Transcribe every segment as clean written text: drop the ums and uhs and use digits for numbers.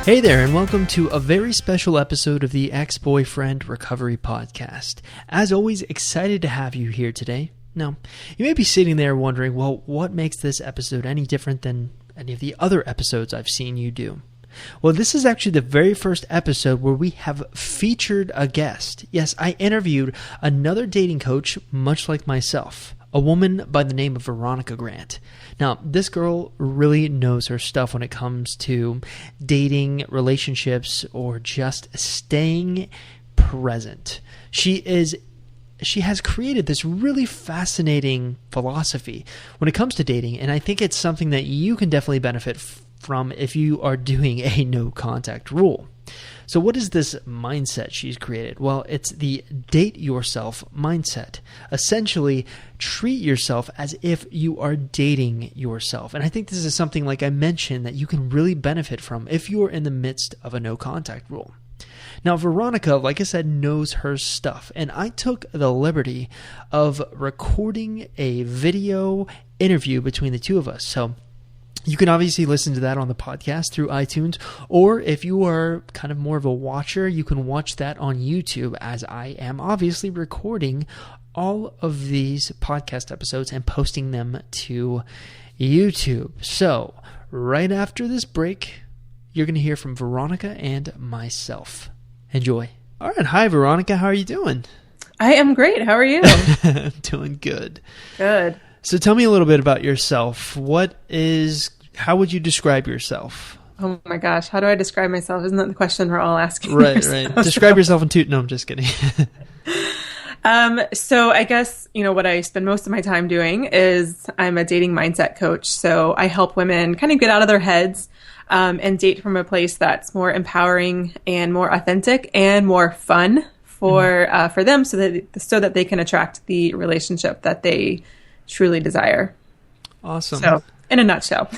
Hey there, and welcome to a very special episode of the Ex-Boyfriend Recovery Podcast. As always, excited to have you here today. Now, you may be sitting there wondering, well, what makes this episode any different than any of the other episodes I've seen you do? Well, this is actually the very first episode where we have featured a guest. Yes, I interviewed another dating coach, much like myself, a woman by the name of Veronica Grant. Now, this girl really knows her stuff when it comes to dating, relationships, or just staying present. She has created this really fascinating philosophy when it comes to dating, and I think it's something that you can definitely benefit from if you are doing a no contact rule. So what is this mindset she's created? Well, it's the date yourself mindset. Essentially, treat yourself as if you are dating yourself. And I think this is something, like I mentioned, that you can really benefit from if you're in the midst of a no contact rule. Now, Veronica, like I said, knows her stuff. And I took the liberty of recording a video interview between the two of us. So you can obviously listen to that on the podcast through iTunes, or if you are kind of more of a watcher, you can watch that on YouTube, as I am obviously recording all of these podcast episodes and posting them to YouTube. So right after this break, you're going to hear from Veronica and myself. Enjoy. All right. Hi, Veronica. How are you doing? I am great. How are you? Doing good. Good. So tell me a little bit about yourself. How would you describe yourself? Oh my gosh. How do I describe myself? Isn't that the question we're all asking? Right. ourselves? Describe yourself in two. No, I'm just kidding. So I guess, what I spend most of my time doing is I'm a dating mindset coach. So I help women kind of get out of their heads, and date from a place that's more empowering and more authentic and more fun for them so that they can attract the relationship that they truly desire. Awesome. So, in a nutshell.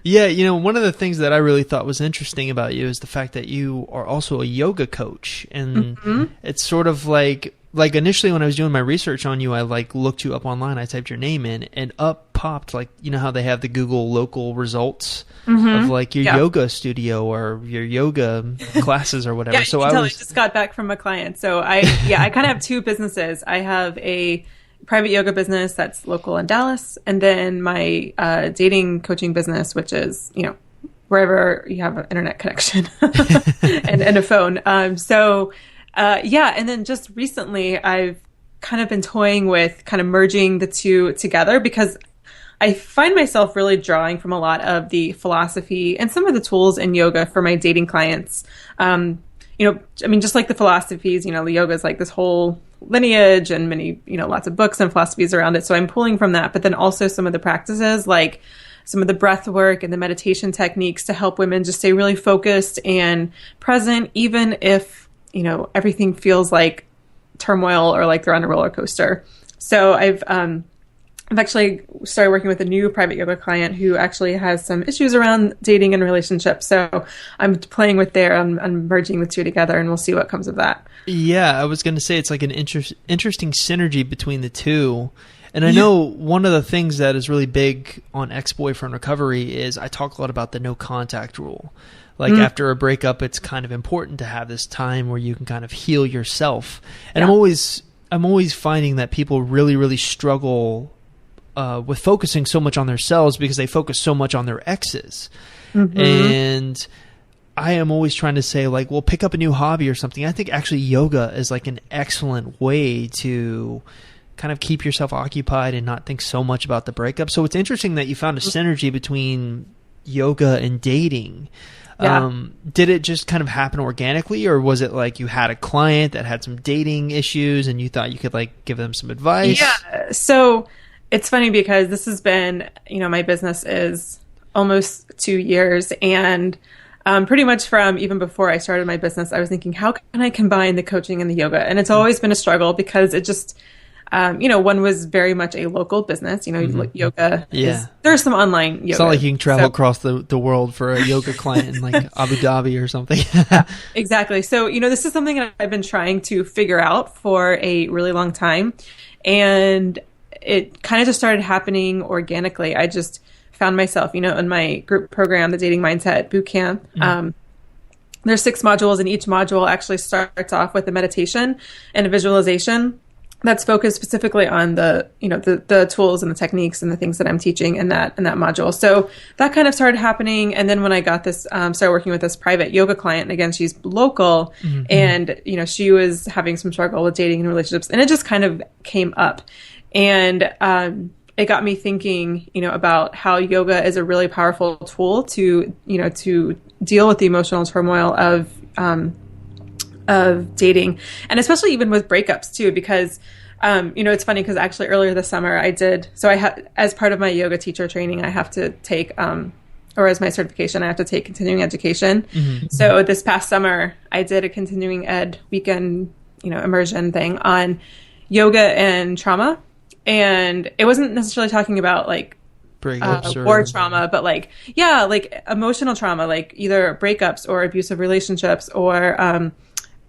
Yeah, one of the things that I really thought was interesting about you is the fact that you are also a yoga coach. And it's sort of like initially when I was doing my research on you, I looked you up online, I typed your name in, and up popped how they have the Google local results of your yoga studio or your yoga classes or whatever. Yeah, so I just got back from a client. So I kind of have two businesses. I have a private yoga business that's local in Dallas, and then my dating coaching business, which is wherever you have an internet connection and a phone. And then just recently I've kind of been toying with kind of merging the two together, because I find myself really drawing from a lot of the philosophy and some of the tools in yoga for my dating clients. Just like the philosophies, the yoga is like this whole lineage and many, lots of books and philosophies around it. So I'm pulling from that, but then also some of the practices, like some of the breath work and the meditation techniques to help women just stay really focused and present, even if, everything feels like turmoil or like they're on a roller coaster. So I've actually started working with a new private yoga client who actually has some issues around dating and relationships. So I'm playing with I'm merging the two together, and we'll see what comes of that. Yeah, I was going to say it's like an interesting synergy between the two. And I know one of the things that is really big on ex-boyfriend recovery is I talk a lot about the no contact rule. After a breakup, it's kind of important to have this time where you can kind of heal yourself. And I'm always finding that people really, really struggle with focusing so much on themselves because they focus so much on their exes. And I am always trying to say, pick up a new hobby or something. I think actually yoga is an excellent way to kind of keep yourself occupied and not think so much about the breakup. So it's interesting that you found a synergy between yoga and dating. Yeah. Did it just kind of happen organically, or was it you had a client that had some dating issues and you thought you could give them some advice? Yeah. So it's funny because this has been, my business is almost 2 years, and pretty much from even before I started my business, I was thinking, how can I combine the coaching and the yoga? And it's always been a struggle because it just, one was very much a local business, yoga. Yeah. There's some online yoga. It's not like you can travel across the world for a yoga client in Abu Dhabi or something. Exactly. So, this is something that I've been trying to figure out for a really long time. And it kind of just started happening organically. I just found myself, in my group program, the Dating Mindset Bootcamp. There's 6 modules, and each module actually starts off with a meditation and a visualization that's focused specifically on the tools and the techniques and the things that I'm teaching in that module. So that kind of started happening. And then when I got this, started working with this private yoga client, and again, she's local, and, she was having some struggle with dating and relationships, and it just kind of came up. And, it got me thinking, about how yoga is a really powerful tool to deal with the emotional turmoil of dating, and especially even with breakups too, because, it's funny because actually earlier this summer as part of my yoga teacher training, I have to take, or as my certification, I have to take continuing education. So this past summer, I did a continuing ed weekend, immersion thing on yoga and trauma. And it wasn't necessarily talking about like breakups war trauma, but like emotional trauma, like either breakups or abusive relationships, or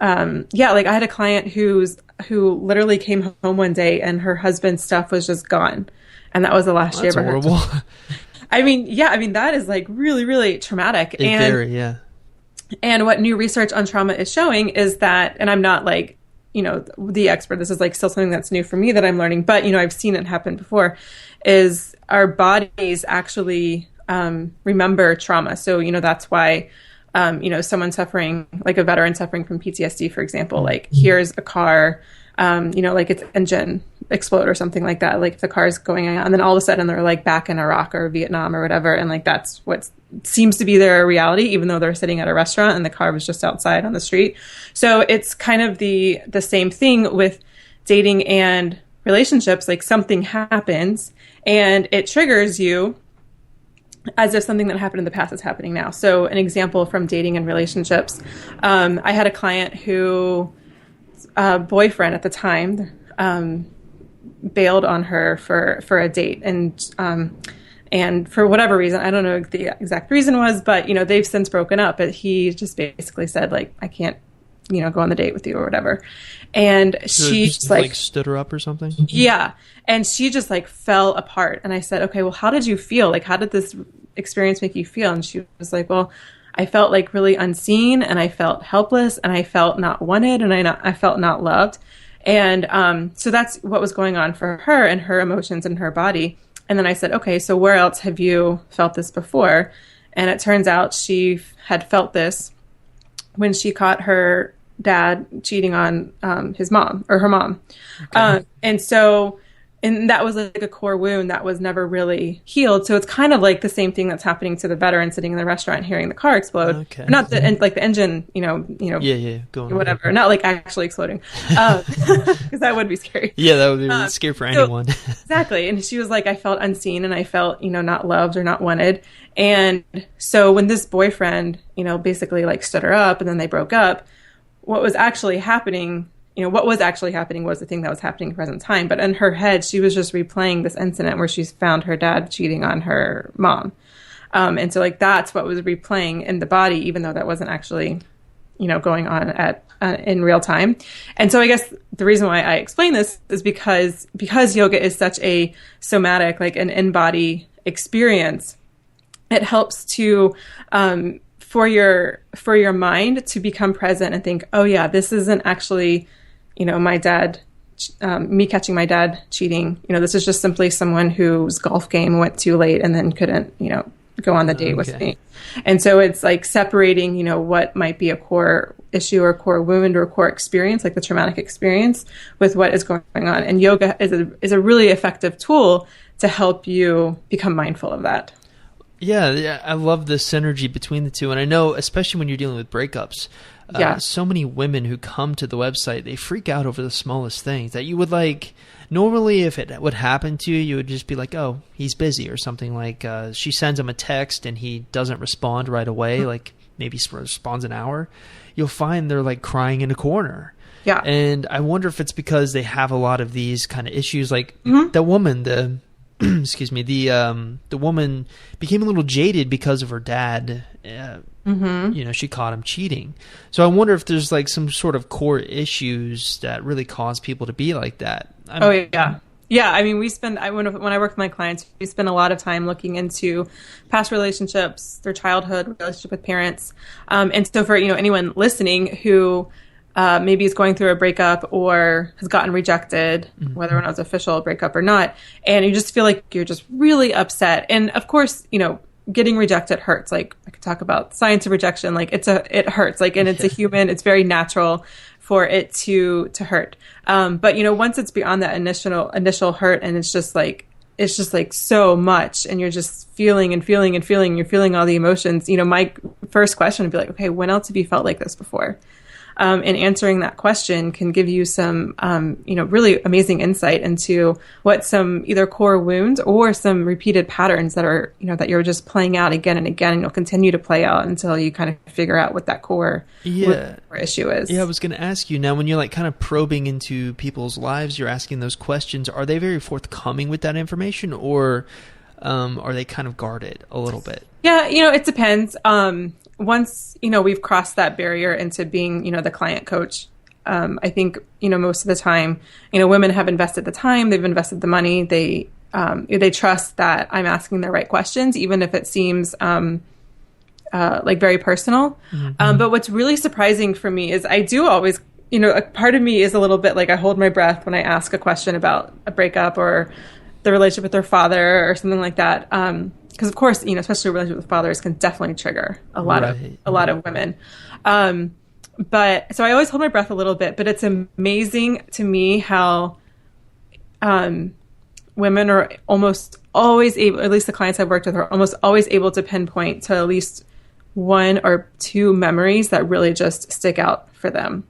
like I had a client who literally came home one day and her husband's stuff was just gone, and that was the last she ever heard. Horrible. I mean that is like really, really traumatic. And what new research on trauma is showing is that, and I'm not like the expert, this is like still something that's new for me that I'm learning, but I've seen it happen before, is our bodies actually remember trauma. So that's why someone suffering, like a veteran suffering from PTSD, for example, like here's a car, like its engine explode or something like that, like if the car is going on, and then all of a sudden they're like back in Iraq or Vietnam or whatever, and like that's what seems to be their reality, even though they're sitting at a restaurant and the car was just outside on the street. So it's kind of the same thing with dating and relationships. Like something happens and it triggers you as if something that happened in the past is happening now. So an example from dating and relationships, I had a client who boyfriend at the time bailed on her for a date, and for whatever reason, I don't know what the exact reason was, but they've since broken up. But he just basically said like, I can't go on the date with you or whatever. And she just like stood her up or something. Yeah, and she just like fell apart. And I said, okay, well, how did you feel? Like, how did this experience make you feel? And she was like, well, I felt like really unseen, and I felt helpless, and I felt not wanted, and I felt not loved. And so that's what was going on for her and her emotions and her body. And then I said, okay, so where else have you felt this before? And it turns out she had felt this when she caught her dad cheating on his mom or her mom. Okay. And that was like a core wound that was never really healed. So it's kind of like the same thing that's happening to the veteran sitting in the restaurant hearing the car explode. Okay. Not the like the engine, going whatever. Not like actually exploding, because that would be scary. Yeah, that would be scary for anyone. Exactly. And she was like, I felt unseen, and I felt not loved or not wanted. And so when this boyfriend basically like stood her up, and then they broke up, what was actually happening was the thing that was happening in present time. But in her head, she was just replaying this incident where she's found her dad cheating on her mom. And so like, that's what was replaying in the body, even though that wasn't actually, going on in real time. And so I guess the reason why I explain this is because yoga is such a somatic, like an in-body experience, it helps to, for your mind to become present and think, oh yeah, this isn't actually, my dad, me catching my dad cheating. This is just simply someone whose golf game went too late and then couldn't, go on the date with me. And so it's like separating, what might be a core issue or core wound or core experience, like the traumatic experience, with what is going on. And yoga is a really effective tool to help you become mindful of that. Yeah, I love the synergy between the two. And I know, especially when you're dealing with breakups, so many women who come to the website, they freak out over the smallest things that you would like. Normally, if it would happen to you, you would just be like, oh, he's busy or something. Like she sends him a text and he doesn't respond right away, like maybe responds an hour. You'll find they're like crying in a corner. Yeah. And I wonder if it's because they have a lot of these kind of issues. Like the woman, excuse me, the woman became a little jaded because of her dad. She caught him cheating. So I wonder if there's like some sort of core issues that really cause people to be like that. Yeah, I mean, when I work with my clients, we spend a lot of time looking into past relationships, their childhood relationship with parents, and so for anyone listening who maybe is going through a breakup or has gotten rejected, whether or not it's official breakup or not, and you just feel like you're just really upset. And of course, getting rejected hurts. Like, I could talk about science of rejection. Like, it hurts. Like, and it's a human. It's very natural for it to hurt. But once it's beyond that initial hurt, and it's just like so much, and you're just feeling and feeling and feeling. You're feeling all the emotions. My first question would be like, okay, when else have you felt like this before? And answering that question can give you some, really amazing insight into what some either core wounds or some repeated patterns that are, that you're just playing out again and again, and you'll continue to play out until you kind of figure out what that core issue is. Yeah, I was going to ask you now, when you're like kind of probing into people's lives, you're asking those questions. Are they very forthcoming with that information, or are they kind of guarded a little bit? Yeah, it depends. Once, we've crossed that barrier into being, the client coach, I think, most of the time, women have invested the time, they've invested the money, they trust that I'm asking the right questions, even if it seems like very personal. Mm-hmm. But what's really surprising for me is I do always, a part of me is a little bit like I hold my breath when I ask a question about a breakup or the relationship with their father or something like that. Because of course, especially relationship with fathers can definitely trigger a lot of women. But so I always hold my breath a little bit, but it's amazing to me how women are almost always able, at least the clients I've worked with, are almost always able to pinpoint to at least one or two memories that really just stick out for them.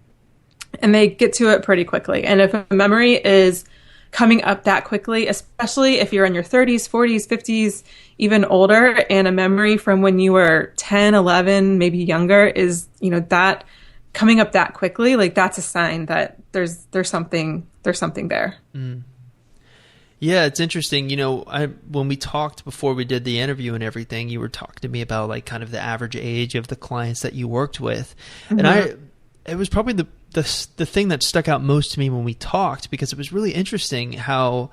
And they get to it pretty quickly. And if a memory is coming up that quickly, especially if you're in your 30s, 40s, 50s, even older, and a memory from when you were 10, 11, maybe younger is, that coming up that quickly, like that's a sign that there's something there. Mm. Yeah, it's interesting. When we talked before we did the interview and everything, you were talking to me about like kind of the average age of the clients that you worked with. Mm-hmm. And it was probably the thing that stuck out most to me when we talked, because it was really interesting how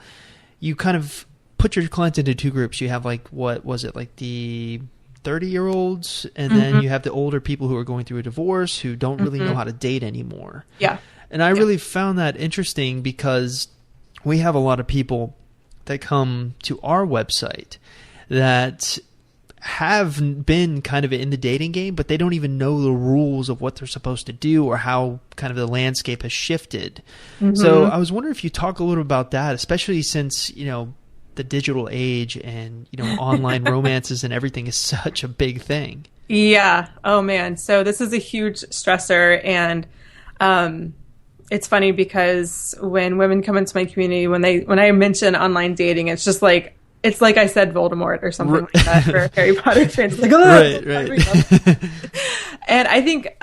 you kind of put your clients into two groups. You have like, what was it, like the 30-year-olds, and mm-hmm. then you have the older people who are going through a divorce who don't really mm-hmm. know how to date anymore. Yeah. And I really found that interesting, because we have a lot of people that come to our website that have been kind of in the dating game, but they don't even know the rules of what they're supposed to do or how kind of the landscape has shifted. Mm-hmm. So I was wondering if you talk a little about that, especially since, the digital age and, online romances and everything is such a big thing. Yeah. Oh man. So this is a huge stressor, and it's funny because when women come into my community, when I mention online dating, it's just like, it's like I said Voldemort or something like that for Harry Potter fans. It's like, oh, right. And I think,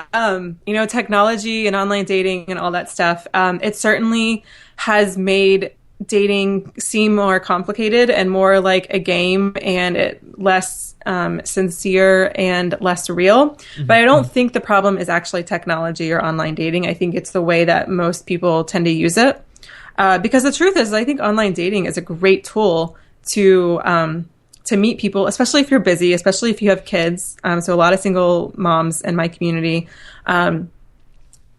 technology and online dating and all that stuff, it certainly has made dating seem more complicated and more like a game, and it less sincere and less real. Mm-hmm. But I don't think the problem is actually technology or online dating. I think it's the way that most people tend to use it. Because the truth is, I think online dating is a great tool to meet people, especially if you're busy, especially if you have kids. So a lot of single moms in my community. So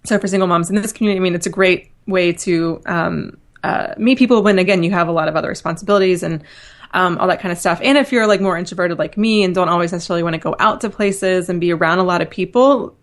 for single moms in this community, it's a great way to meet people when, again, you have a lot of other responsibilities and all that kind of stuff. And if you're like more introverted like me and don't always necessarily want to go out to places and be around a lot of people,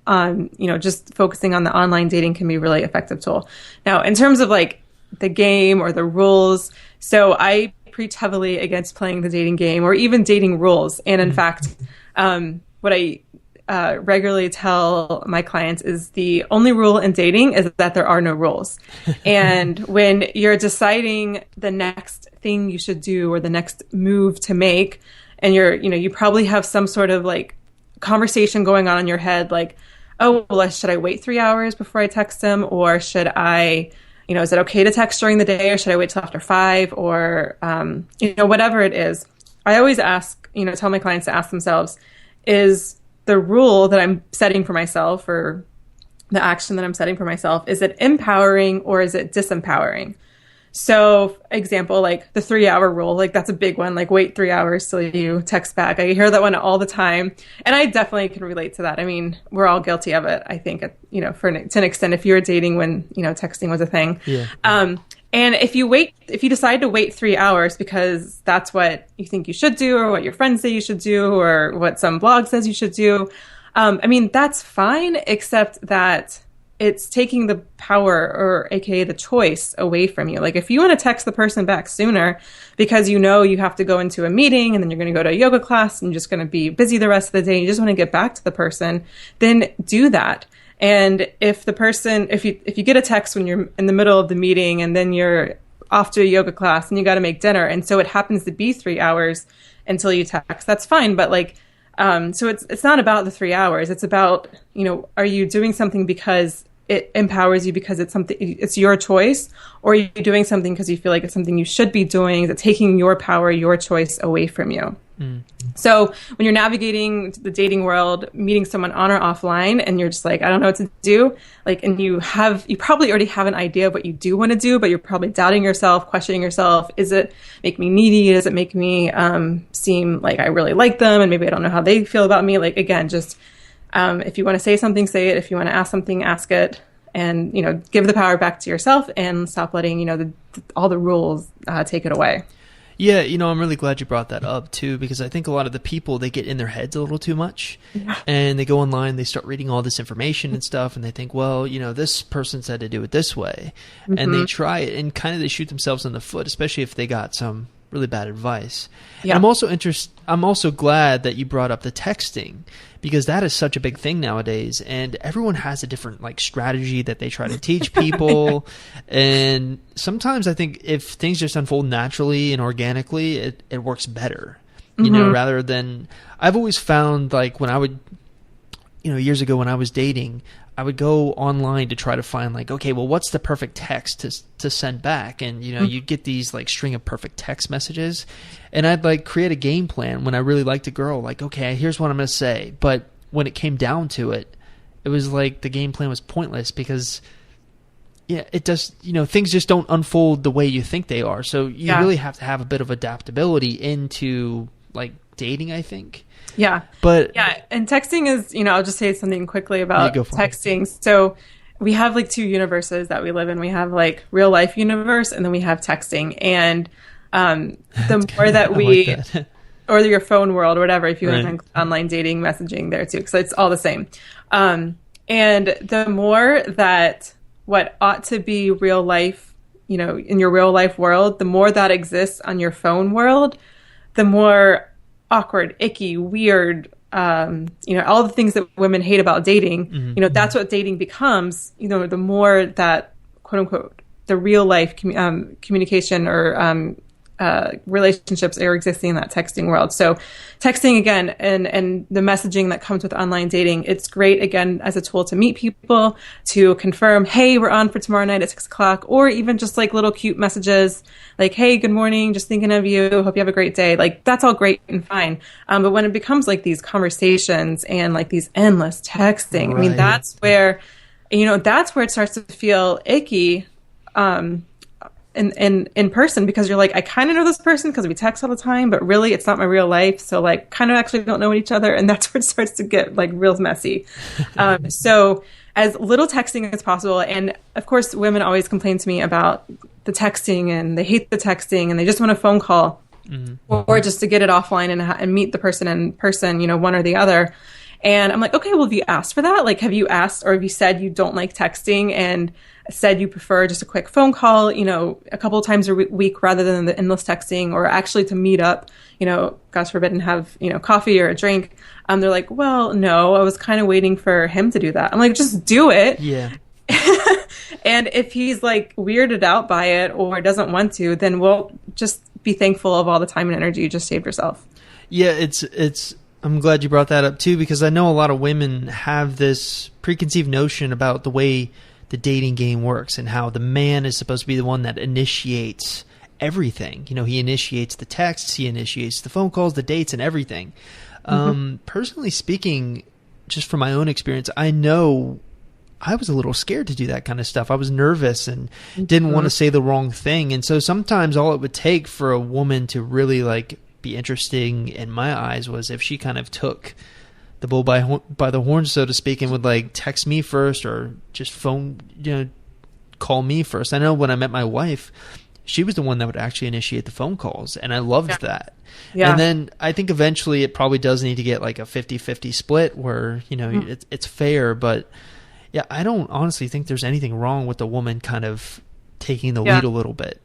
just focusing on the online dating can be a really effective tool. Now, in terms of like the game or the rules, so I preach heavily against playing the dating game or even dating rules. And in fact, what I regularly tell my clients is the only rule in dating is that there are no rules. And when you're deciding the next thing you should do or the next move to make, and you probably have some sort of like conversation going on in your head, like, oh, well, should I wait 3 hours before I text him? Or should I, is it okay to text during the day, or should I wait till after 5, or, whatever it is. I always ask, tell my clients to ask themselves, is the rule that I'm setting for myself, or the action that I'm setting for myself, is it empowering or is it disempowering? So, example, like the 3-hour rule, like that's a big one. Like wait 3 hours till you text back. I hear that one all the time, and I definitely can relate to that. I mean, we're all guilty of it. I think, to an extent, if you were dating when texting was a thing. Yeah. And if you decide to wait 3 hours because that's what you think you should do, or what your friends say you should do, or what some blog says you should do, I mean, that's fine, except that it's taking the power, or AKA the choice, away from you. Like if you want to text the person back sooner because you have to go into a meeting and then you're going to go to a yoga class and you're just going to be busy the rest of the day, and you just want to get back to the person, then do that. And if you get a text when you're in the middle of the meeting and then you're off to a yoga class and you got to make dinner, and so it happens to be 3 hours until you text, that's fine. But like, so it's not about the 3 hours. It's about, are you doing something because it empowers you, because it's your choice, or are you doing something because you feel like it's something you should be doing, that's taking your power, your choice away from you? Mm. So when you're navigating the dating world, meeting someone on or offline, and you're just like, I don't know what to do, like, and you probably already have an idea of what you do want to do, but you're probably doubting yourself, questioning yourself. Is it make me needy? Does it make me seem like I really like them, and maybe I don't know how they feel about me? Like, again, just if you want to say something, say it. If you want to ask something, ask it. And, give the power back to yourself and stop letting, all the rules take it away. Yeah, I'm really glad you brought that up, too, because I think a lot of the people, they get in their heads a little too much. Yeah. And they go online, they start reading all this information and stuff, and they think, well, this person said to do it this way. Mm-hmm. And they try it, and kind of they shoot themselves in the foot, especially if they got some really bad advice. Yeah. And I'm also glad that you brought up the texting, because that is such a big thing nowadays, and everyone has a different strategy that they try to teach people. And sometimes I think if things just unfold naturally and organically, it works better, rather than, I've always found, like, when I would, years ago when I was dating, I would go online to try to find, like, okay, well, what's the perfect text to send back? And, you'd get these, like, string of perfect text messages. And I'd, like, create a game plan when I really liked a girl. Like, okay, here's what I'm going to say. But when it came down to it, it was like the game plan was pointless, because, it does, things just don't unfold the way you think they are. So you really have to have a bit of adaptability into, like, dating, I think. Yeah. But and texting is, I'll just say something quickly about texting. So we have like two universes that we live in. We have like real life universe, and then we have texting. And the more that we, or your phone world or whatever, if you have online dating, messaging there too, because it's all the same. And the more that what ought to be real life, in your real life world, the more that exists on your phone world, the more awkward, icky, weird, all the things that women hate about dating, that's what dating becomes, the more that, quote unquote, the real life communication or relationships are existing in that texting world. So texting, again, and the messaging that comes with online dating, it's great, again, as a tool to meet people, to confirm, hey, we're on for tomorrow night at 6:00, or even just like little cute messages like, hey, good morning, just thinking of you, hope you have a great day. Like, that's all great and fine. But when it becomes like these conversations and like these endless texting, I mean, that's where it starts to feel icky, in person, because you're like, I kind of know this person because we text all the time, but really it's not my real life. So like, kind of actually don't know each other. And that's where it starts to get like real messy. So as little texting as possible. And of course, women always complain to me about the texting, and they hate the texting, and they just want a phone call, or just to get it offline and meet the person in person, one or the other. And I'm like, okay, well, have you asked for that? Like, have you asked, or have you said you don't like texting and said you prefer just a quick phone call, a couple of times a week rather than the endless texting, or actually to meet up, God forbid, and have, coffee or a drink? They're like, well, no, I was kind of waiting for him to do that. I'm like, just do it. Yeah. And if he's like weirded out by it or doesn't want to, then we'll just be thankful of all the time and energy you just saved yourself. Yeah, I'm glad you brought that up too, because I know a lot of women have this preconceived notion about the way the dating game works, and how the man is supposed to be the one that initiates everything. He initiates the texts, he initiates the phone calls, the dates, and everything. Personally speaking, just from my own experience, I know I was a little scared to do that kind of stuff. I was nervous and didn't want to say the wrong thing. And so sometimes all it would take for a woman to really like be interesting in my eyes was if she kind of took the bull by the horns, so to speak, and would like text me first or just call me first. I know when I met my wife, she was the one that would actually initiate the phone calls, and I loved that. Yeah. And then I think eventually it probably does need to get like a 50-50 split where, it's fair. But yeah, I don't honestly think there's anything wrong with the woman kind of taking the lead a little bit.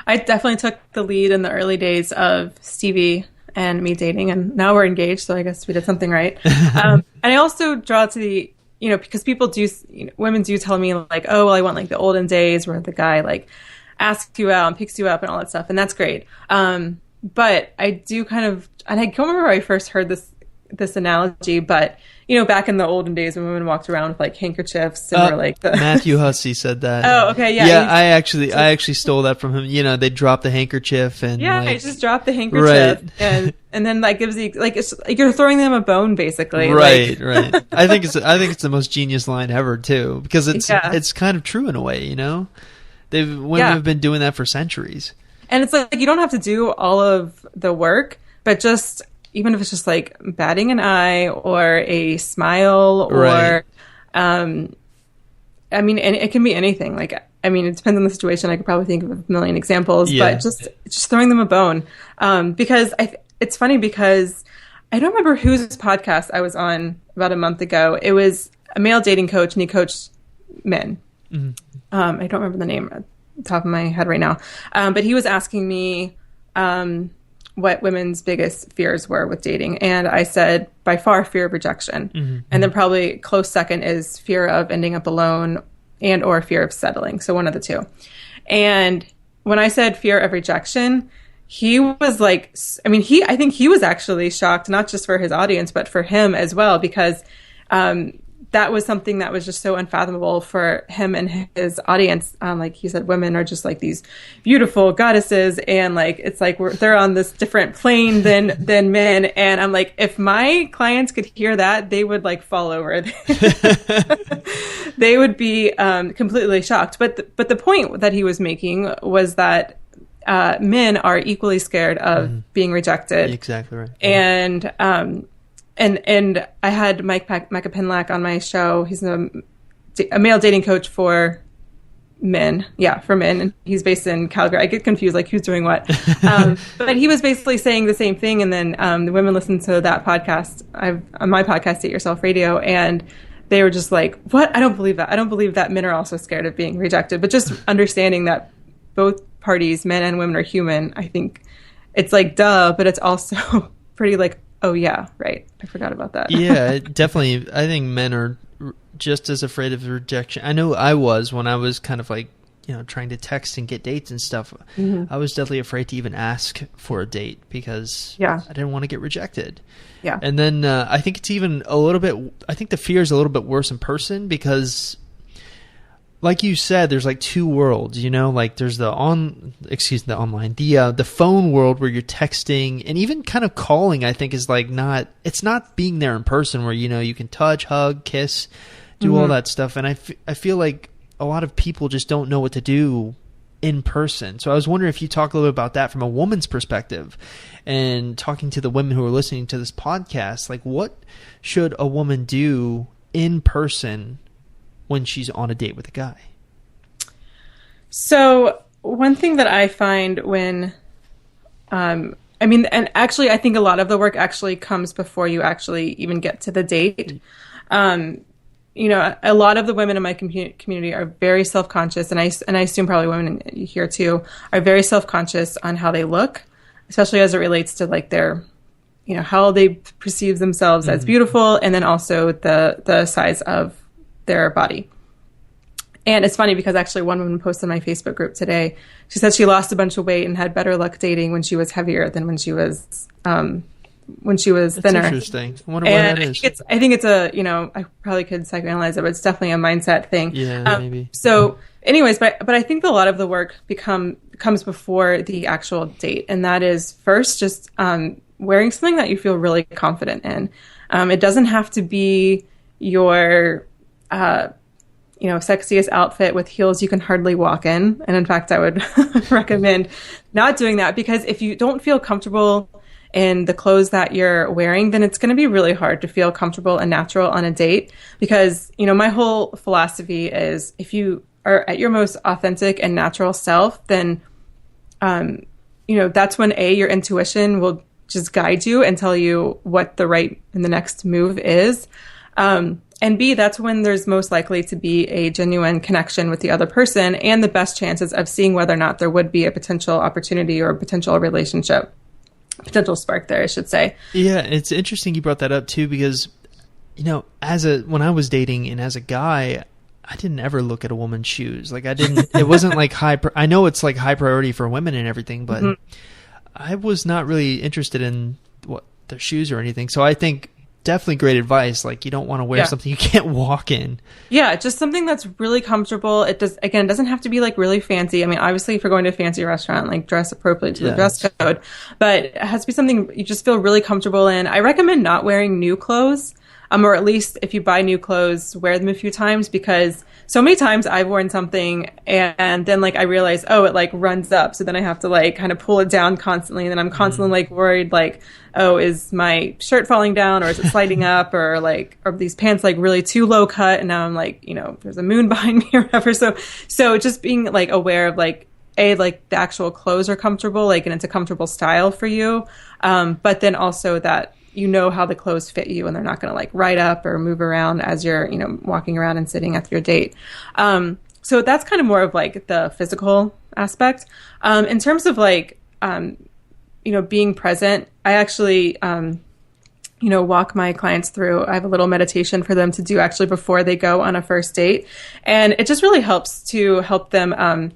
I definitely took the lead in the early days of Stevie and me dating, and now we're engaged, so I guess we did something right. And I also draw to the, because women do tell me like, oh, well, I want like the olden days where the guy like asks you out and picks you up and all that stuff, and that's great. But I do kind of, and I can't remember where I first heard this analogy, but back in the olden days when women walked around with like handkerchiefs and were like Matthew Hussey said that. Oh, okay, yeah. Yeah, I actually stole that from him. They drop the handkerchief and I just drop the handkerchief, right. and then that gives you like it's like you're throwing them a bone basically. Right, right. I think it's the most genius line ever too, because it's kind of true in a way. Women have been doing that for centuries. And it's like you don't have to do all of the work, but just even if it's just like batting an eye or a smile or, and it can be anything. Like, it depends on the situation. I could probably think of a million examples, but just throwing them a bone. Because it's funny because I don't remember whose podcast I was on about a month ago. It was a male dating coach and he coached men. Mm-hmm. I don't remember the name at the top of my head right now. But he was asking me, what women's biggest fears were with dating. And I said, by far, fear of rejection. Mm-hmm. And then probably close second is fear of ending up alone and or fear of settling. So one of the two. And when I said fear of rejection, he was like, I think he was actually shocked, not just for his audience, but for him as well, because that was something that was just so unfathomable for him and his audience. Like he said, women are just like these beautiful goddesses, and like it's like they're on this different plane than men. And I'm like, if my clients could hear that, they would like fall over. They would be completely shocked. But the point that he was making was that men are equally scared of being rejected. Exactly right. And And I had Mike Macapinlack on my show. He's a male dating coach for men. Yeah, for men. And he's based in Calgary. I get confused, like who's doing what. But he was basically saying the same thing. And then the women listened to that podcast, on my podcast, Date Yourself Radio, and they were just like, what? I don't believe that. I don't believe that men are also scared of being rejected. But just understanding that both parties, men and women, are human, I think it's like, duh, but it's also pretty like, oh, yeah, right. I forgot about that. Yeah, definitely. I think men are just as afraid of rejection. I know I was when I was kind of like, trying to text and get dates and stuff. Mm-hmm. I was definitely afraid to even ask for a date because I didn't want to get rejected. Yeah. And then I think it's even a little bit, I think the fear is a little bit worse in person because, like you said, there's like two worlds, like there's the phone world where you're texting and even kind of calling, I think is like it's not being there in person where, you can touch, hug, kiss, do all that stuff. And I feel like a lot of people just don't know what to do in person. So I was wondering if you talk a little bit about that from a woman's perspective and talking to the women who are listening to this podcast, like what should a woman do in person when she's on a date with a guy? So one thing that I find when, and actually I think a lot of the work actually comes before you actually even get to the date. A lot of the women in my community are very self-conscious, and I assume probably women here too are very self-conscious on how they look, especially as it relates to like their, how they perceive themselves as beautiful, and then also the size of their body. And it's funny because actually one woman posted in my Facebook group today. She said she lost a bunch of weight and had better luck dating when she was heavier than when she was thinner. That's interesting. I wonder why that is. I think it's I probably could psychoanalyze it, but it's definitely a mindset thing. Yeah, maybe. So anyways, but I think a lot of the work comes before the actual date. And that is first just wearing something that you feel really confident in. It doesn't have to be your sexiest outfit with heels you can hardly walk in. And in fact, I would recommend not doing that, because if you don't feel comfortable in the clothes that you're wearing, then it's going to be really hard to feel comfortable and natural on a date. Because, my whole philosophy is if you are at your most authentic and natural self, then, that's when your intuition will just guide you and tell you what the right and the next move is. And B, that's when there's most likely to be a genuine connection with the other person and the best chances of seeing whether or not there would be a potential opportunity or a potential relationship. Potential spark there, I should say. Yeah, it's interesting you brought that up too, because when I was dating and as a guy, I didn't ever look at a woman's shoes. Like it wasn't like I know it's like high priority for women and everything, but I was not really interested in their shoes or anything. So I think definitely great advice. Like, you don't want to wear something you can't walk in. Yeah, just something that's really comfortable. It doesn't have to be like really fancy. I mean, obviously if you're going to a fancy restaurant, like dress appropriately to the dress code, but it has to be something you just feel really comfortable in. I recommend not wearing new clothes. Or at least if you buy new clothes, wear them a few times, because so many times I've worn something and then like I realize, it like runs up. So then I have to like kind of pull it down constantly. And then I'm constantly like worried, like, is my shirt falling down, or is it sliding up, or are these pants like really too low cut? And now I'm like, there's a moon behind me or whatever. So just being like aware of like the actual clothes are comfortable, like, and it's a comfortable style for you. But then also that, how the clothes fit you and they're not going to like ride up or move around as you're, walking around and sitting at your date. So that's kind of more of like the physical aspect. In terms of like, being present, I actually, walk my clients through. I have a little meditation for them to do actually before they go on a first date. And it just really helps to help them,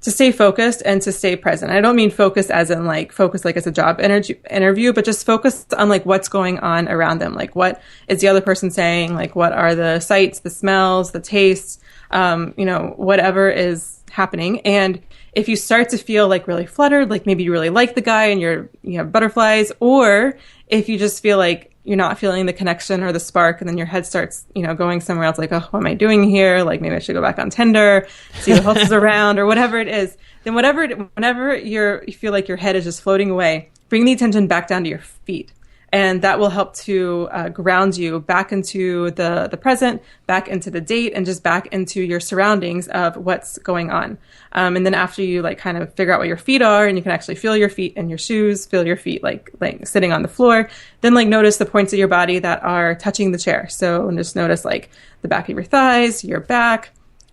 to stay focused and to stay present. I don't mean focus as in like focus like as a job interview, but just focus on like what's going on around them. Like, what is the other person saying? Like, what are the sights, the smells, the tastes, whatever is happening. And if you start to feel like really fluttered, like maybe you really like the guy and you have butterflies, or if you just feel like you're not feeling the connection or the spark, and then your head starts, going somewhere else, like, what am I doing here? Like, maybe I should go back on Tinder, see who else is around, or whatever it is. Then whenever you feel like your head is just floating away, bring the attention back down to your feet. And that will help to ground you back into the present, back into the date, and just back into your surroundings of what's going on. And then after you like kind of figure out what your feet are, and you can actually feel your feet in your shoes, feel your feet like sitting on the floor, then like notice the points of your body that are touching the chair. So just notice like the back of your thighs, your back,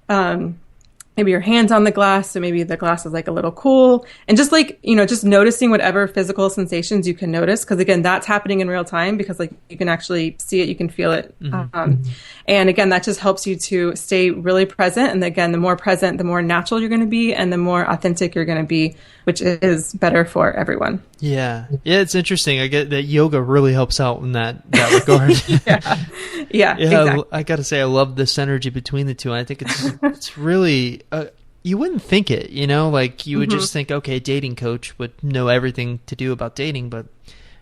maybe your hands on the glass. So maybe the glass is like a little cool, and just like, just noticing whatever physical sensations you can notice. Cause again, that's happening in real time, because like you can actually see it, you can feel it. And again, that just helps you to stay really present. And again, the more present, the more natural you're going to be, and the more authentic you're going to be, which is better for everyone. Yeah. Yeah. It's interesting. I get that yoga really helps out in that regard. Yeah. Exactly. I got to say, I love the synergy between the two. I think it's really, you wouldn't think it, like you would just think, okay, dating coach would know everything to do about dating, but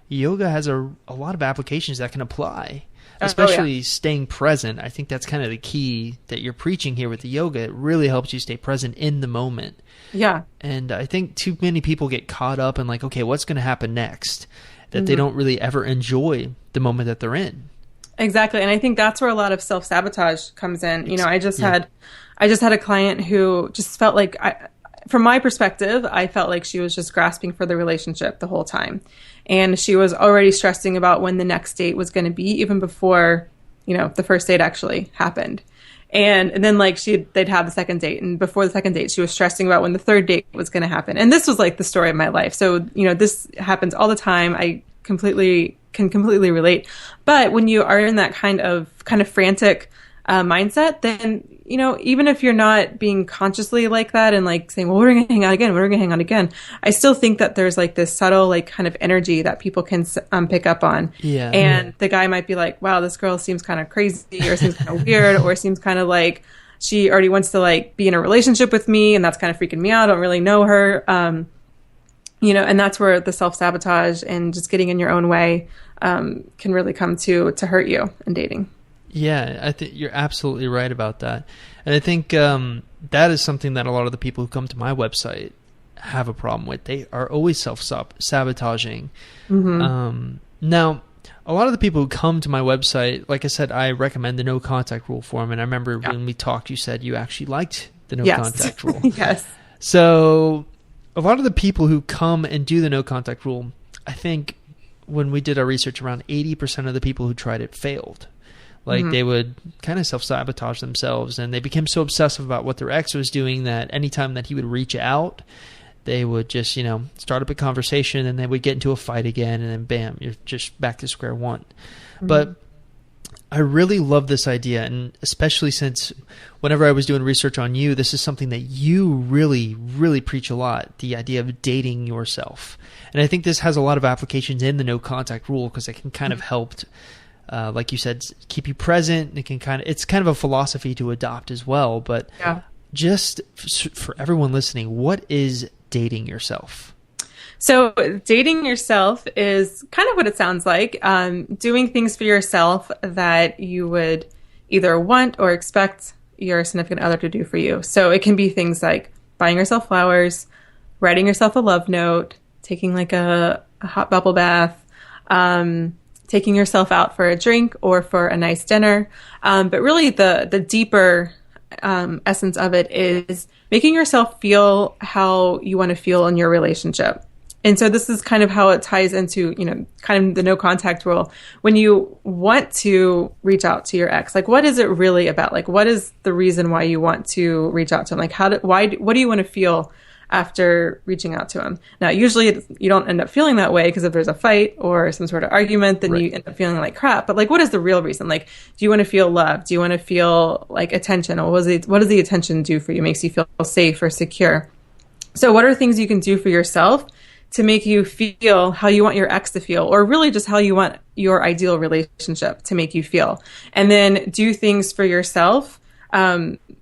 yoga has a lot of applications that can apply, especially staying present. I think that's kind of the key that you're preaching here with the yoga. It really helps you stay present in the moment. Yeah. And I think too many people get caught up in like, okay, what's going to happen next? That they don't really ever enjoy the moment that they're in. Exactly. And I think that's where a lot of self-sabotage comes in. I just had a client who just felt like, from my perspective, I felt like she was just grasping for the relationship the whole time. And she was already stressing about when the next date was going to be, even before, the first date actually happened. And then like they'd have the second date, and before the second date, she was stressing about when the third date was going to happen. And this was like the story of my life. So, this happens all the time. I can completely relate. But when you are in that kind of frantic mindset, then, even if you're not being consciously like that and like saying, well, we're going to hang out again, I still think that there's like this subtle, like kind of energy that people can pick up on. Yeah. And the guy might be like, wow, this girl seems kind of crazy, or seems kind of weird, or seems kind of like she already wants to like be in a relationship with me, and that's kind of freaking me out. I don't really know her. And that's where the self-sabotage and just getting in your own way can really come to hurt you in dating. Yeah, I think you're absolutely right about that. And I think that is something that a lot of the people who come to my website have a problem with. They are always self-sabotaging. Now, a lot of the people who come to my website, like I said, I recommend the no contact rule for them. And I remember when we talked, you said you actually liked the no contact rule. Yes. So a lot of the people who come and do the no contact rule, I think when we did our research, around 80% of the people who tried it failed. Like they would kind of self-sabotage themselves, and they became so obsessive about what their ex was doing that anytime that he would reach out, they would just, start up a conversation, and they would get into a fight again, and then bam, you're just back to square one. But I really love this idea, and especially since whenever I was doing research on you, this is something that you really, really preach a lot, the idea of dating yourself. And I think this has a lot of applications in the no contact rule because it can kind of help, like you said, keep you present. It's kind of a philosophy to adopt as well. But just for everyone listening, what is dating yourself? So dating yourself is kind of what it sounds like, doing things for yourself that you would either want or expect your significant other to do for you. So it can be things like buying yourself flowers, writing yourself a love note, taking like a hot bubble bath, taking yourself out for a drink or for a nice dinner. But really the deeper essence of it is making yourself feel how you want to feel in your relationship. And so this is kind of how it ties into, kind of the no contact rule. When you want to reach out to your ex, like what is it really about? Like what is the reason why you want to reach out to him? Like what do you want to feel after reaching out to him? Now, usually you don't end up feeling that way because if there's a fight or some sort of argument, then you end up feeling like crap. But like, what is the real reason? Like, do you want to feel loved? Do you want to feel like attention? Or what does the attention do for you? Makes you feel safe or secure? So what are things you can do for yourself to make you feel how you want your ex to feel, or really just how you want your ideal relationship to make you feel? And then do things for yourself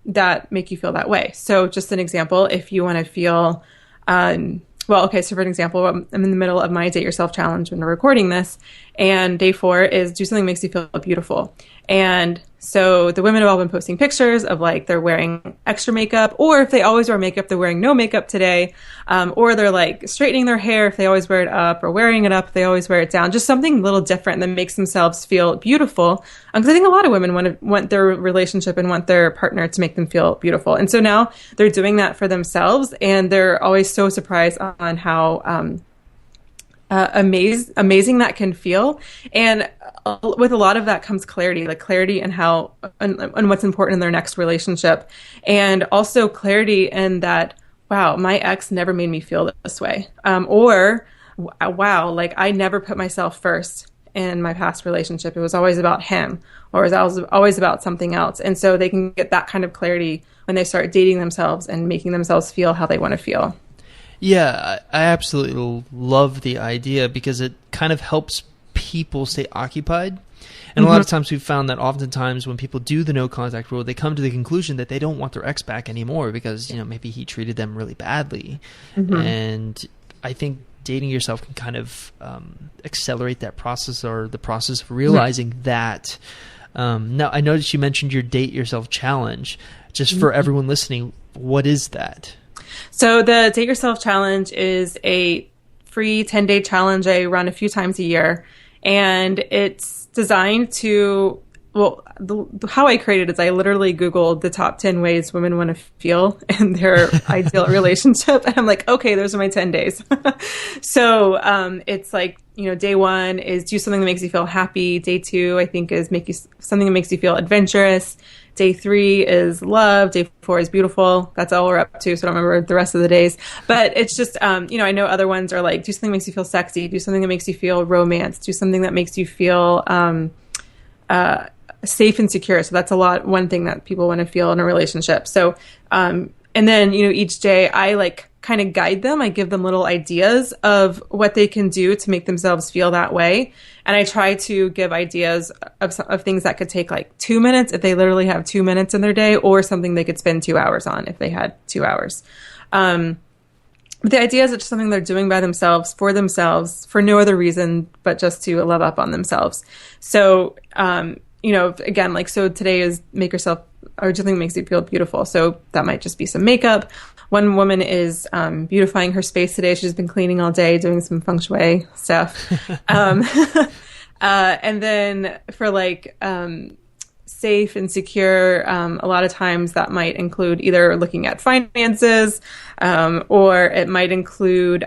that make you feel that way. So just an example, if you want to feel, so for an example, I'm in the middle of my Date Yourself challenge when we're recording this, and day 4 is do something that makes you feel beautiful. And so the women have all been posting pictures of like they're wearing extra makeup, or if they always wear makeup, they're wearing no makeup today, or they're like straightening their hair if they always wear it up, or wearing it up if they always wear it down. Just something a little different that makes themselves feel beautiful. Because I think a lot of women want their relationship and want their partner to make them feel beautiful. And so now they're doing that for themselves, and they're always so surprised on how amazing that can feel. And with a lot of that comes clarity and how and what's important in their next relationship, and also clarity in that, wow, my ex never made me feel this way, or wow, like I never put myself first in my past relationship. It was always about him, or it was always about something else. And so they can get that kind of clarity when they start dating themselves and making themselves feel how they want to feel. Yeah, I absolutely love the idea because it kind of helps people stay occupied. And a lot of times we've found that oftentimes when people do the no contact rule, they come to the conclusion that they don't want their ex back anymore because, maybe he treated them really badly. And I think dating yourself can kind of accelerate that process, or the process of realizing that. Now, I noticed you mentioned your Date Yourself challenge. Just for everyone listening, what is that? So the Date Yourself challenge is a free 10-day challenge I run a few times a year. And it's designed to, how I created it is I literally Googled the top 10 ways women want to feel in their ideal relationship. And I'm like, okay, those are my 10 days. So it's like, day 1 is do something that makes you feel happy. Day 2, I think, is something that makes you feel adventurous. Day 3 is love. Day 4 is beautiful. That's all we're up to. So I don't remember the rest of the days. But it's just, I know other ones are like, do something that makes you feel sexy. Do something that makes you feel romance. Do something that makes you feel safe and secure. So that's one thing that people want to feel in a relationship. So, and then, each day I kind of guide them. I give them little ideas of what they can do to make themselves feel that way. And I try to give ideas of things that could take 2 minutes if they literally have 2 minutes in their day, or something they could spend 2 hours on if they had 2 hours. But the idea is it's something they're doing by themselves, for no other reason, but just to love up on themselves. So again, like, so today is make yourself, or do something that makes you feel beautiful. So that might just be some makeup. One woman is beautifying her space today. She's been cleaning all day, doing some feng shui stuff. And then for like safe and secure, a lot of times that might include either looking at finances, or it might include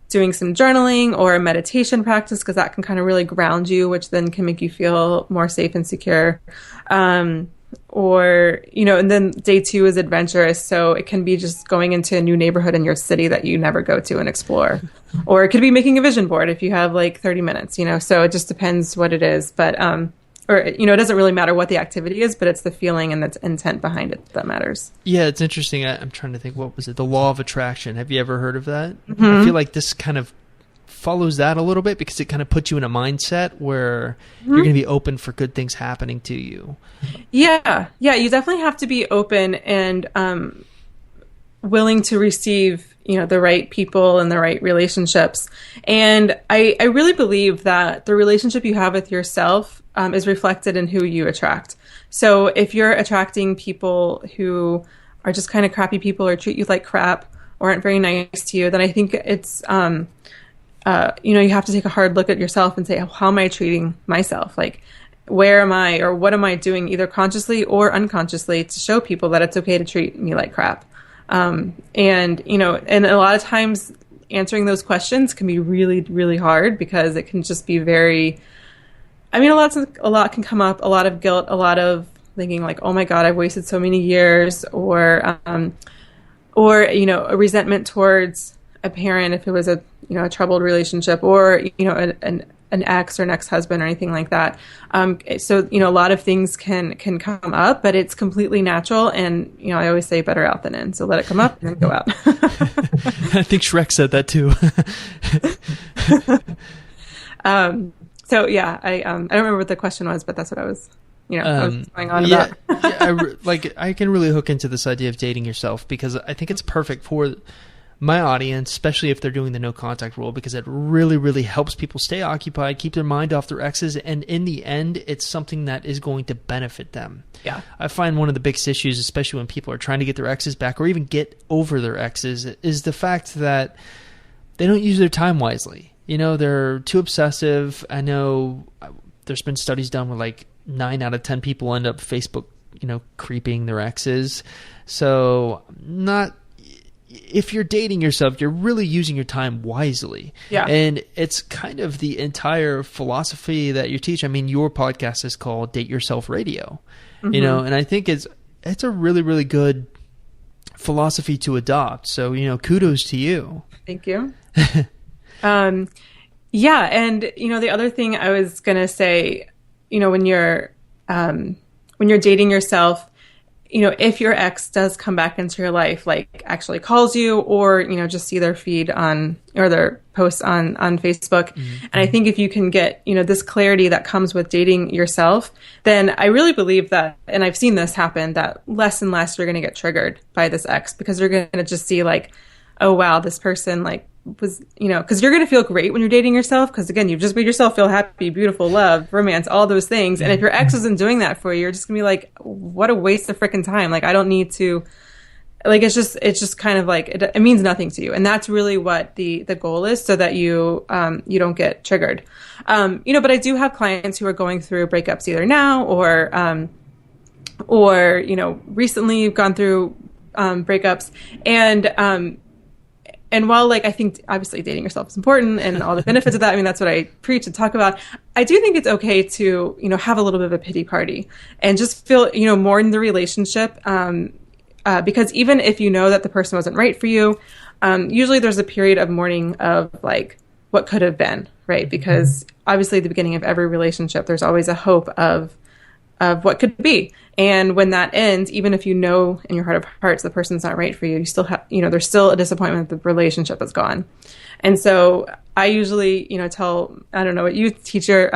doing some journaling or a meditation practice, because that can kind of really ground you, which then can make you feel more safe and secure. Or, and then day 2 is adventurous. So it can be just going into a new neighborhood in your city that you never go to and explore. Or it could be making a vision board if you have like 30 minutes, so it just depends what it is. But, it doesn't really matter what the activity is, but it's the feeling and the intent behind it that matters. Yeah, it's interesting. I'm trying to think, what was it? The law of attraction. Have you ever heard of that? Mm-hmm. I feel like this kind of follows that a little bit, because it kind of puts you in a mindset where you're going to be open for good things happening to you. Yeah. You definitely have to be open and willing to receive, the right people and the right relationships. And I really believe that the relationship you have with yourself is reflected in who you attract. So if you're attracting people who are just kind of crappy people or treat you like crap or aren't very nice to you, then I think it's, you have to take a hard look at yourself and say, how am I treating myself? Like, where am I, or what am I doing either consciously or unconsciously to show people that it's okay to treat me like crap? And a lot of times answering those questions can be really, really hard, because it can just be very, a lot can come up, a lot of guilt, a lot of thinking like, oh my God, I've wasted so many years, or a resentment towards a parent if it was a troubled relationship, or an ex or an ex-husband or anything like that. So a lot of things can come up, but it's completely natural. And I always say better out than in. So let it come up and then go out. I think Shrek said that too. So yeah, I don't remember what the question was, but that's what I was. I was going on about. I can really hook into this idea of dating yourself, because I think it's perfect for my audience, especially if they're doing the no contact rule, because it really, really helps people stay occupied, keep their mind off their exes, and in the end, it's something that is going to benefit them. Yeah. I find one of the biggest issues, especially when people are trying to get their exes back or even get over their exes, is the fact that they don't use their time wisely. They're too obsessive. I know there's been studies done where like 9 out of 10 people end up Facebook, creeping their exes. So if you're dating yourself, you're really using your time wisely. Yeah. And it's kind of the entire philosophy that you teach. I mean, your podcast is called Date Yourself Radio, and I think it's a really, really good philosophy to adopt. So, kudos to you. Thank you. Yeah. And, the other thing I was going to say, when you're dating yourself, if your ex does come back into your life, like actually calls you, or, just see their feed or their posts on Facebook. Mm-hmm. And I think if you can get, this clarity that comes with dating yourself, then I really believe that, and I've seen this happen, that less and less you're going to get triggered by this ex, because you're going to just see like, oh, wow, this person like was, because you're going to feel great when you're dating yourself, because again, you've just made yourself feel happy, beautiful, love, romance, all those things. And if your ex isn't doing that for you, you're just gonna be like, what a waste of freaking time. Like, I don't need to, like, it's just kind of like, it means nothing to you. And that's really what the goal is, so that you don't get triggered. But I do have clients who are going through breakups either now or recently gone through breakups. And while, like, I think obviously dating yourself is important and all the benefits of that, I mean, that's what I preach and talk about. I do think it's okay to, have a little bit of a pity party and just feel, more in the relationship. Because even if you know that the person wasn't right for you, usually there's a period of mourning of like what could have been, right? Because obviously at the beginning of every relationship, there's always a hope of what could be. And when that ends, even if you know in your heart of hearts the person's not right for you, you still have, there's still a disappointment that the relationship is gone. And so I usually, tell, I don't know what you teach your,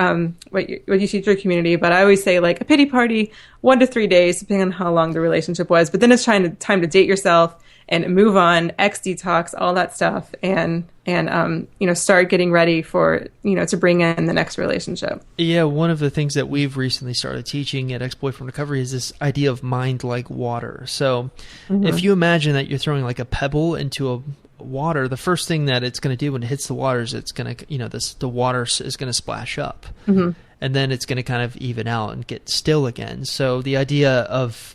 what you teach your community, but I always say like a pity party, 1 to 3 days, depending on how long the relationship was. But then it's time to date yourself and move on, X detox, all that stuff, and start getting ready for, to bring in the next relationship. Yeah, one of the things that we've recently started teaching at Ex-Boyfriend Recovery is this idea of mind like water. So if you imagine that you're throwing like a pebble into a water, the first thing that it's going to do when it hits the water is it's going to, the water is going to splash up. And then it's going to kind of even out and get still again. So the idea of,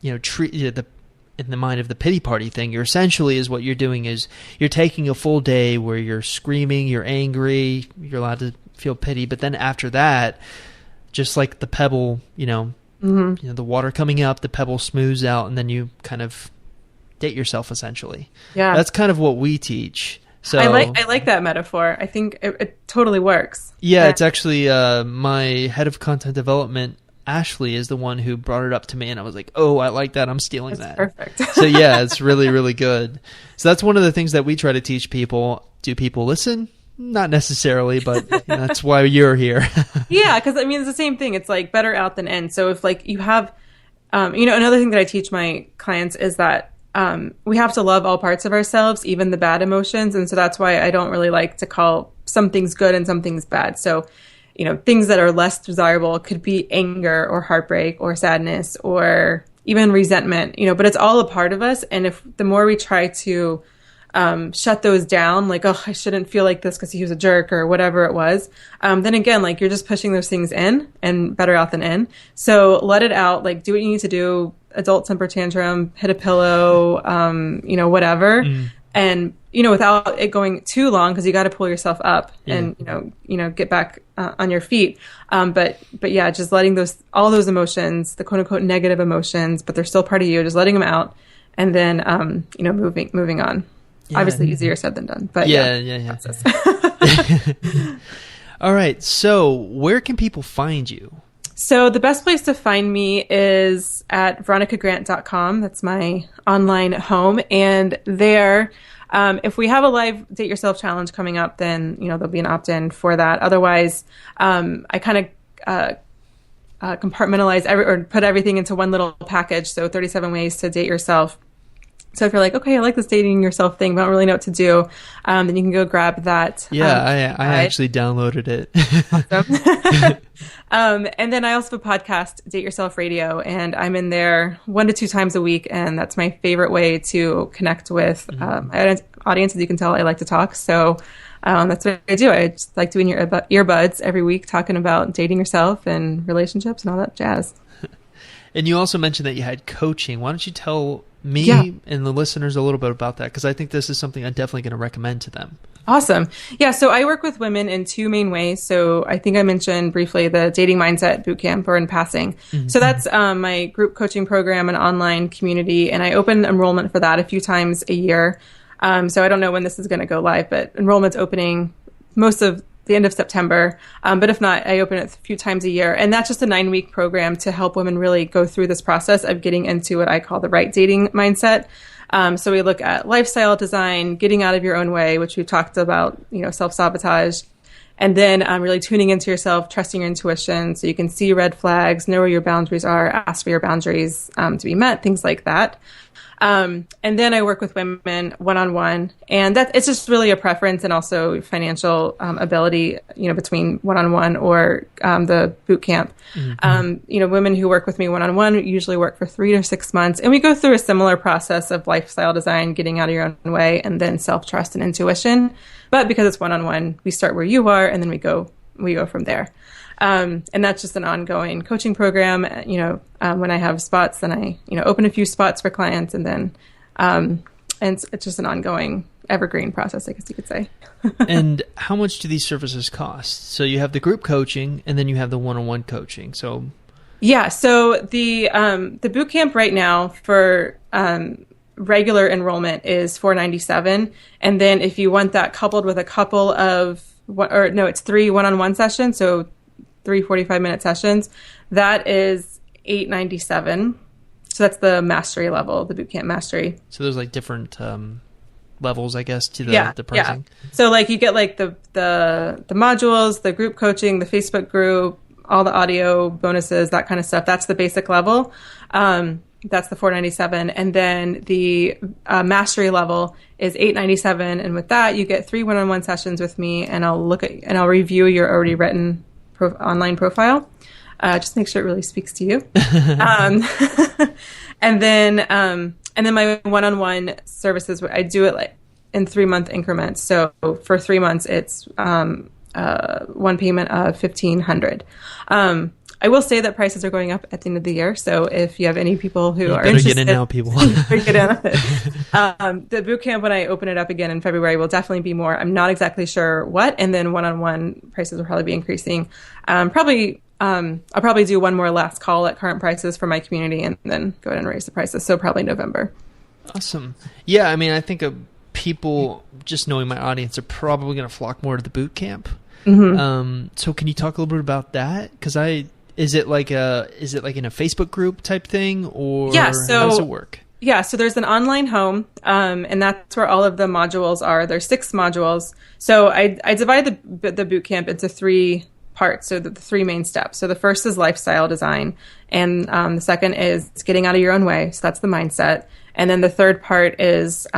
in the mind of the pity party thing, you're essentially is what you're doing is you're taking a full day where you're screaming, you're angry, you're allowed to feel pity. But then after that, just like the pebble, the water coming up, the pebble smooths out, and then you kind of date yourself essentially. Yeah. That's kind of what we teach. So I like that metaphor. I think it totally works. Yeah, it's actually my head of content development, Ashley, is the one who brought it up to me, and I was like, oh, I like that. I'm stealing that. Perfect. So yeah, it's really, really good. So that's one of the things that we try to teach people. Do people listen? Not necessarily, but that's why you're here. Yeah, because it's the same thing. It's like better out than in. So if you have, another thing that I teach my clients is that we have to love all parts of ourselves, even the bad emotions. And so that's why I don't really like to call some things good and some things bad. So, things that are less desirable could be anger or heartbreak or sadness or even resentment, but it's all a part of us. And if the more we try to shut those down, like, oh, I shouldn't feel like this because he was a jerk or whatever it was, then again, you're just pushing those things in, and better out than in. So let it out, do what you need to do, adult temper tantrum, hit a pillow, whatever. And, without it going too long, because you got to pull yourself up and, get back on your feet. But yeah, just letting all those emotions, the quote unquote negative emotions, but they're still part of you, just letting them out, and then, moving on. Yeah. Obviously easier said than done, but yeah. All right. So where can people find you? So the best place to find me is at veronicagrant.com. That's my online home. And there, if we have a live Date Yourself challenge coming up, then, there'll be an opt-in for that. Otherwise, I kind of compartmentalize or put everything into one little package. So 37 ways to date yourself. So if you're like, okay, I like this dating yourself thing, but I don't really know what to do, then you can go grab that. Yeah, I actually downloaded it. Awesome. And then I also have a podcast, Date Yourself Radio, and I'm in there 1 to 2 times a week, and that's my favorite way to connect with my audience. As you can tell, I like to talk, so that's what I do. I just like doing your earbuds every week, talking about dating yourself and relationships and all that jazz. And you also mentioned that you had coaching. Why don't you tell me and the listeners a little bit about that? Because I think this is something I'm definitely going to recommend to them. Awesome. Yeah, so I work with women in 2 main ways. So I think I mentioned briefly the Dating Mindset Bootcamp, or in passing. So that's my group coaching program, an online community, and I open enrollment for that a few times a year. So I don't know when this is going to go live, but enrollment's opening most of the end of September. But if not, I open it a few times a year. And that's just a 9-week program to help women really go through this process of getting into what I call the right dating mindset. So we look at lifestyle design, getting out of your own way, which we've talked about, self-sabotage, and then really tuning into yourself, trusting your intuition so you can see red flags, know where your boundaries are, ask for your boundaries to be met, things like that. And then I work with women one-on-one, and it's just really a preference and also financial ability, between one-on-one or the boot camp. Women who work with me one-on-one usually work for 3 to 6 months, and we go through a similar process of lifestyle design, getting out of your own way, and then self-trust and intuition. But because it's one-on-one, we start where you are, and then we go from there. And that's just an ongoing coaching program. When I have spots, then I, open a few spots for clients, and then, and it's just an ongoing evergreen process, I guess you could say. And how much do these services cost? So you have the group coaching, and then you have the one-on-one coaching. So yeah, so the boot camp right now for regular enrollment is $497, and then if you want that coupled with a couple of it's 3 one-on-one sessions, so 3 45-minute sessions, that is $897. So that's the mastery level, the bootcamp mastery. So there's different levels, I guess, to the pricing. Yeah. So you get the modules, the group coaching, the Facebook group, all the audio bonuses, that kind of stuff. That's the basic level. And That's the $497, and then the mastery level is $897. And with that, you get 3 one-on-one sessions with me, and I'll review your already written online profile. Just make sure it really speaks to you. And then my one-on-one services, I do it like in 3-month increments. So for 3 months, it's one payment of $1,500. I will say that prices are going up at the end of the year. So if you have any people who are interested, get in now, people. get in on it. The bootcamp, when I open it up again in February, will definitely be more. I'm not exactly sure what. And then one-on-one prices will probably be increasing. I'll probably do one more last call at current prices for my community, and then go ahead and raise the prices. So probably November. Awesome. Yeah, I mean, I think people, just knowing my audience, are probably going to flock more to the boot camp. Mm-hmm. So can you talk a little bit about that? Because is it like in a Facebook group type thing, or how does it work? Yeah, so there's an online home, and that's where all of the modules are. There's 6 modules. So I divide the boot camp into 3 parts, so the 3 main steps. So the first is lifestyle design, and the second is getting out of your own way. So that's the mindset. And then the third part is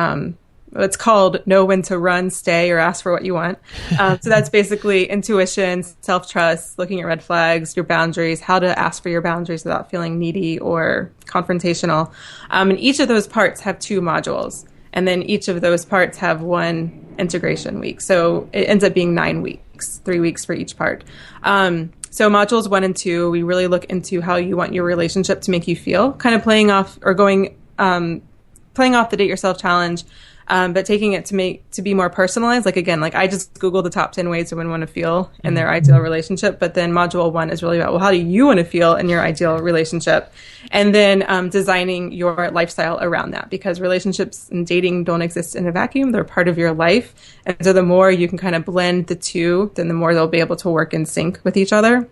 it's called know when to run, stay, or ask for what you want. So that's basically intuition, self-trust, looking at red flags, your boundaries, how to ask for your boundaries without feeling needy or confrontational. And each of those parts have 2 modules. And then each of those parts have 1 integration week. So it ends up being 9 weeks, 3 weeks for each part. So modules 1 and 2, we really look into how you want your relationship to make you feel, kind of playing off the Date Yourself challenge, but taking it to be more personalized. Like, again, like I just Googled the top 10 ways women want to feel in their ideal relationship. But then module 1 is really about, well, how do you want to feel in your ideal relationship? And then designing your lifestyle around that, because relationships and dating don't exist in a vacuum. They're part of your life. And so the more you can kind of blend the two, then the more they'll be able to work in sync with each other.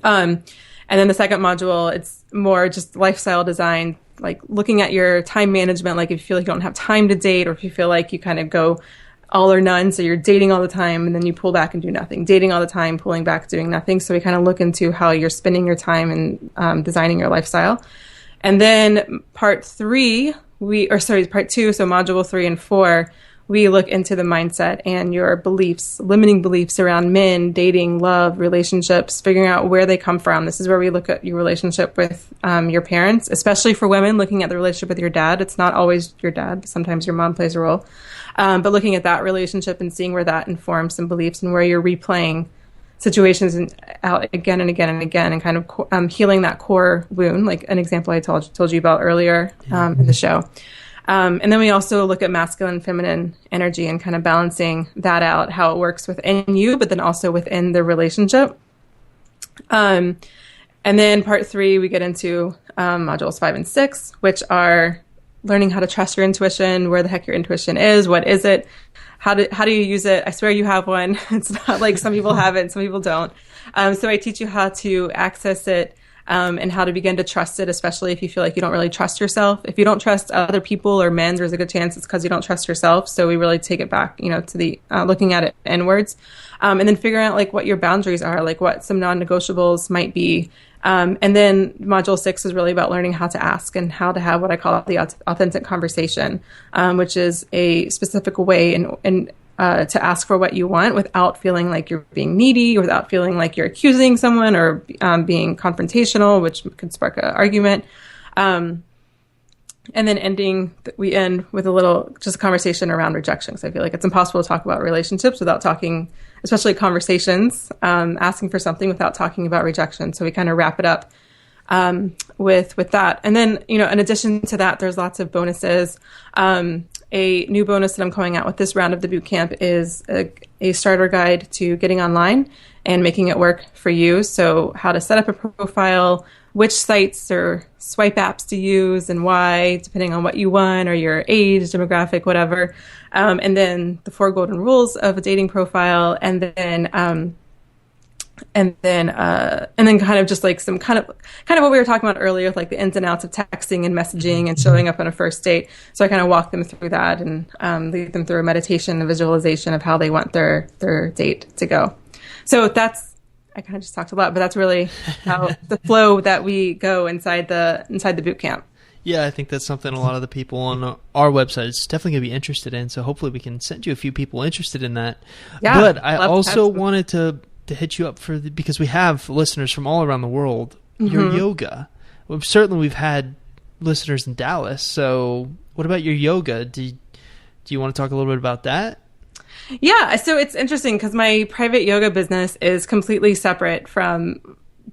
And then the second module, it's more just lifestyle design, like looking at your time management, like if you feel like you don't have time to date, or if you feel like you kind of go all or none, so you're dating all the time and then you pull back and do nothing, dating all the time, pulling back, doing nothing. So we kind of look into how you're spending your time and designing your lifestyle. And then part 2, so module 3 and 4, we look into the mindset and your beliefs, limiting beliefs around men, dating, love, relationships, figuring out where they come from. This is where we look at your relationship with your parents, especially for women, looking at the relationship with your dad. It's not always your dad. Sometimes your mom plays a role. But looking at that relationship and seeing where that informs some beliefs and where you're replaying situations out again and again and again, and kind of healing that core wound, like an example I told you about earlier in the show. And then we also look at masculine and feminine energy and kind of balancing that out, how it works within you, but then also within the relationship. And then part 3, we get into modules 5 and 6, which are learning how to trust your intuition, where the heck your intuition is, what is it, how do you use it? I swear you have one. It's not like some people have it and some people don't. So I teach you how to access it, and how to begin to trust it, especially if you feel like you don't really trust yourself. If you don't trust other people or men, there's a good chance it's because you don't trust yourself. So we really take it back, to the looking at it inwards, and then figuring out like what your boundaries are, like what some non-negotiables might be. And then module 6 is really about learning how to ask and how to have what I call the authentic conversation, which is a specific way to ask for what you want without feeling like you're being needy, or without feeling like you're accusing someone or being confrontational, which could spark an argument. And then we end with a little just conversation around rejection. So I feel like it's impossible to talk about relationships without talking, especially conversations, asking for something without talking about rejection. So we kind of wrap it up with that. And then, in addition to that, there's lots of bonuses. A new bonus that I'm going out with this round of the bootcamp is a starter guide to getting online and making it work for you. So how to set up a profile, which sites or swipe apps to use and why, depending on what you want or your age, demographic, whatever. And then the 4 golden rules of a dating profile, and then kind of just like some kind of what we were talking about earlier, like the ins and outs of texting and messaging and showing up on a first date. So I kind of walk them through that and lead them through a meditation and visualization of how they want their date to go. So that's I kind of just talked a lot, but that's really how the flow that we go inside the boot camp. Yeah, I think that's something a lot of the people on our website is definitely going to be interested in. So hopefully we can send you a few people interested in that. Yeah, but I also wanted to hit you up because we have listeners from all around the world. Your yoga. Well, certainly we've had listeners in Dallas. So what about your yoga? Do you want to talk a little bit about that? Yeah, so it's interesting because my private yoga business is completely separate from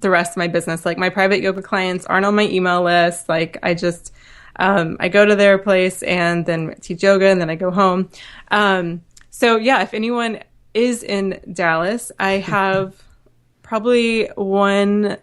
the rest of my business. Like my private yoga clients aren't on my email list. Like I just, I go to their place and then teach yoga and then I go home. So yeah, if anyone is in Dallas, I have probably one,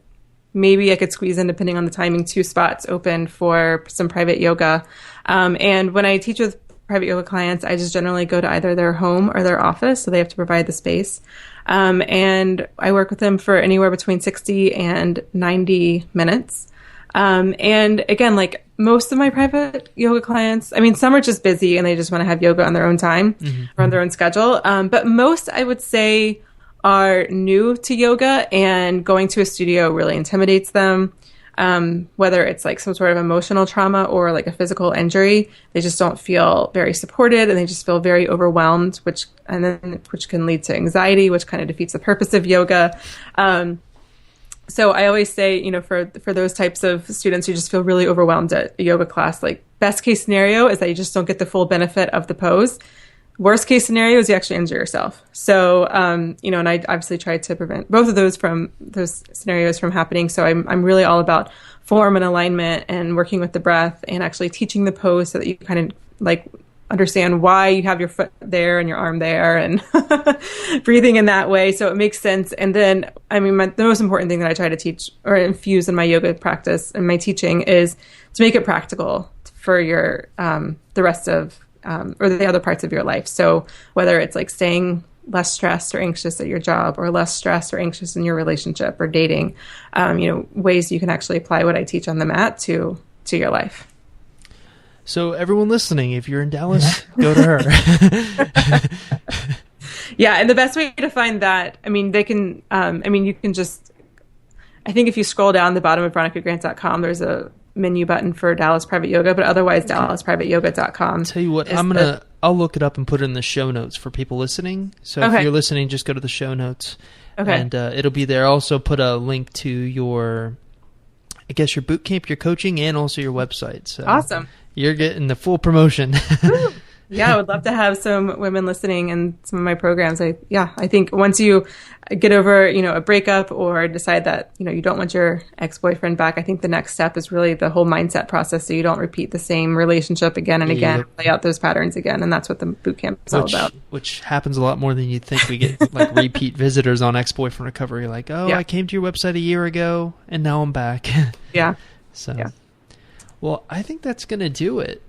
maybe I could squeeze in, depending on the timing, 2 spots open for some private yoga. And when I teach with private yoga clients, I just generally go to either their home or their office, so they have to provide the space. And I work with them for anywhere between 60 and 90 minutes. And again, like most of my private yoga clients, I mean, some are just busy and they just want to have yoga on their own time or on their own schedule. But most, I would say, are new to yoga, and going to a studio really intimidates them. Whether it's like some sort of emotional trauma or like a physical injury, they just don't feel very supported and they just feel very overwhelmed, which can lead to anxiety, which kind of defeats the purpose of yoga. So I always say, for those types of students who just feel really overwhelmed at a yoga class, like best case scenario is that you just don't get the full benefit of the pose. Worst case scenario is you actually injure yourself. So, and I obviously try to prevent both of those scenarios from happening. So I'm really all about form and alignment and working with the breath and actually teaching the pose so that you kind of like understand why you have your foot there and your arm there and breathing in that way. So it makes sense. And then, I mean, the most important thing that I try to teach or infuse in my yoga practice and my teaching is to make it practical for your, the rest of, or the other parts of your life. So whether it's like staying less stressed or anxious at your job, or less stressed or anxious in your relationship or dating, ways you can actually apply what I teach on the mat to your life. So everyone listening, if you're in Dallas, go to her. Yeah. And the best way to find that, I mean, you can just, I think if you scroll down the bottom of veronicagrant.com, there's a menu button for Dallas Private Yoga, but otherwise DallasPrivateYoga.com. Tell you what, I'll look it up and put it in the show notes for people listening. So if you're listening, just go to the show notes and it'll be there. I'll also put a link to your Bootcamp, your coaching, and also your website. So awesome. You're getting the full promotion. Yeah, I would love to have some women listening in some of my programs. I think once you get over, a breakup or decide that, you don't want your ex-boyfriend back, I think the next step is really the whole mindset process so you don't repeat the same relationship again and again, lay out those patterns again. And that's what the boot camp is all about. Which happens a lot more than you think. We get like repeat visitors on ex-boyfriend recovery, like, I came to your website a year ago and now I'm back. Yeah. Well, I think that's going to do it.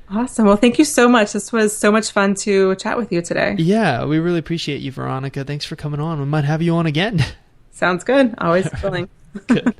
Awesome. Well, thank you so much. This was so much fun to chat with you today. Yeah, we really appreciate you, Veronica. Thanks for coming on. We might have you on again. Sounds good. Always willing. Good.